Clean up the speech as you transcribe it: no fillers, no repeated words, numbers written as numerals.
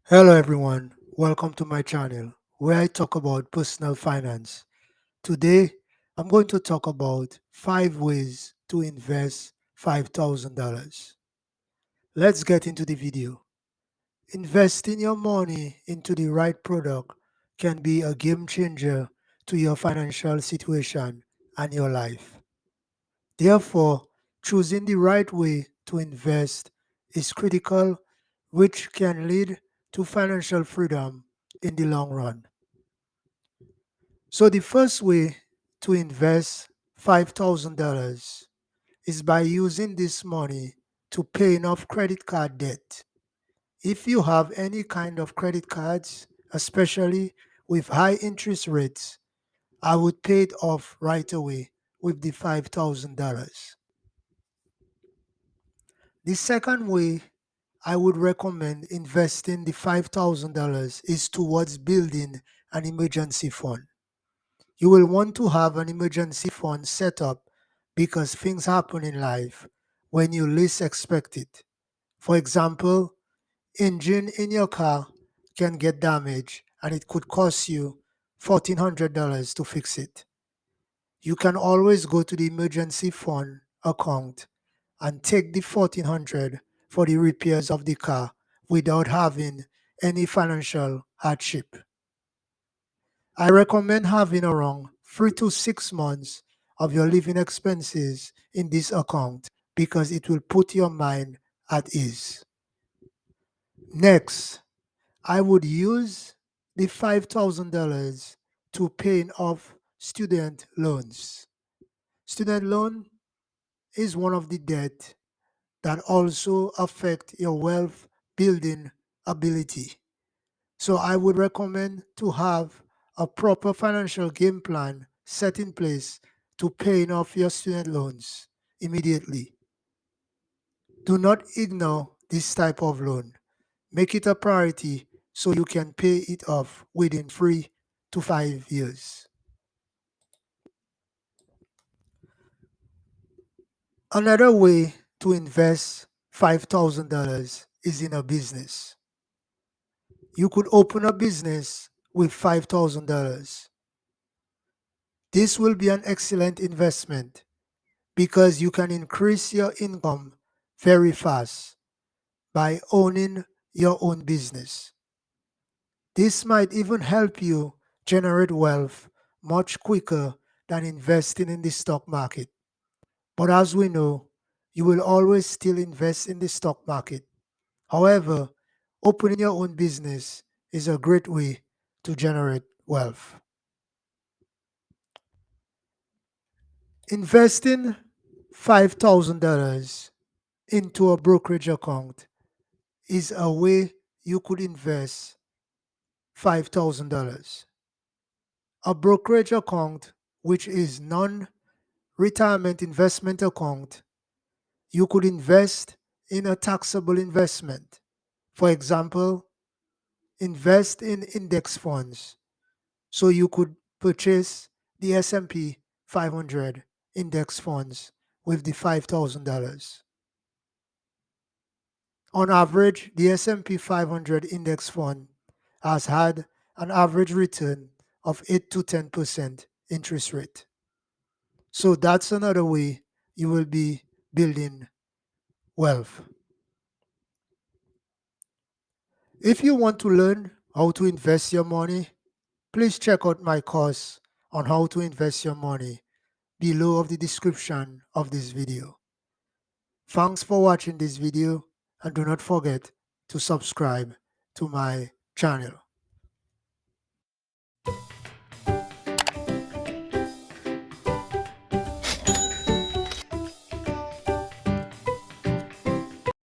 Hello everyone, welcome to my channel where I talk about personal finance. Today, I'm going to talk about 5 ways to invest $5,000. Let's get into the video. Investing your money into the right product can be a game changer to your financial situation and your life. Therefore, choosing the right way to invest is critical, which can lead to financial freedom in the long run. So, the first way to invest $5,000 is by using this money to pay off credit card debt. If you have any kind of credit cards, especially with high interest rates, I would pay it off right away with the $5,000. The second way I would recommend investing the $5,000 is towards building an emergency fund. You will want to have an emergency fund set up because things happen in life when you least expect it. For example, engine in your car can get damaged and it could cost you $1,400 to fix it. You can always go to the emergency fund account and take the 1400 for the repairs of the car without having any financial hardship. I recommend having around 3 to 6 months of your living expenses in this account because it will put your mind at ease. Next, I would use the $5,000 to pay off student loans. Student loan is one of the debt that also affect your wealth building ability. So I would recommend to have a proper financial game plan set in place to paying off your student loans immediately. Do not ignore this type of loan. Make it a priority so you can pay it off within 3 to 5 years. Another way to invest $5,000 is in a business. You could open a business with $5,000. This will be an excellent investment because you can increase your income very fast by owning your own business. This might even help you generate wealth much quicker than investing in the stock market. But as we know, you will always still invest in the stock market. However, opening your own business is a great way to generate wealth. Investing $5,000 into a brokerage account is a way you could invest $5,000. A brokerage account, which is non-retirement investment account, you could invest in a taxable investment. For example, invest in index funds. So you could purchase the S&P 500 index funds with the $5,000. On average, the S&P 500 index fund has had an average return of 8 to 10% interest rate. So that's another way you will be building wealth. If you want to learn how to invest your money, please check out my course on how to invest your money below of the description of this video. Thanks for watching this video and do not forget to subscribe to my channel.